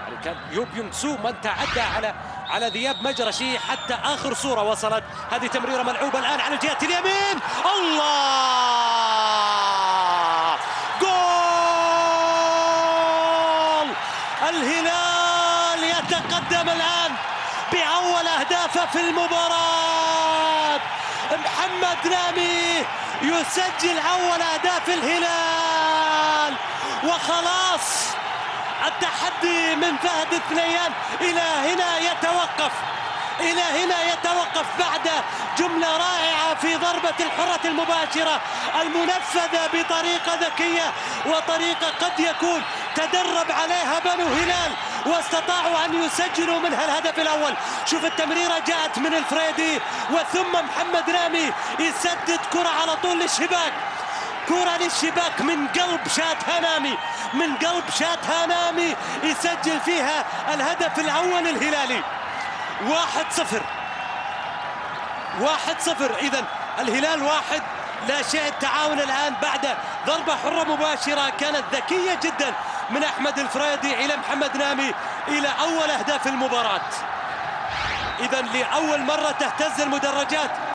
يعني كان يوب يونغ سو من تعدى على ذياب مجرشي حتى اخر صوره وصلت. هذه تمريره ملعوبه الان على الجهه اليمين. الله، جول! الهلال يتقدم الان باول اهدافه في المباراه. محمد نامي يسجل اول اهداف الهلال، وخلاص التحدي من فهد الثنيان إلى هنا يتوقف بعد جملة رائعة في ضربة الحرة المباشرة المنفذة بطريقة ذكية وطريقة قد يكون تدرب عليها بنو هلال واستطاعوا أن يسجلوا منها الهدف الأول. شوف التمريرة جاءت من الفريدي وثم محمد رامي يسدد كرة على طول للشباك، كرة للشباك من قلب شاتها نامي يسجل فيها الهدف الأول الهلالي. 1-0. إذن الهلال 1 لا شيء. التعاون الآن بعد ضربة حرة مباشرة كانت ذكية جدا من أحمد الفريدي إلى محمد نامي إلى أول أهداف المباراة. إذن لأول مرة تهتز المدرجات.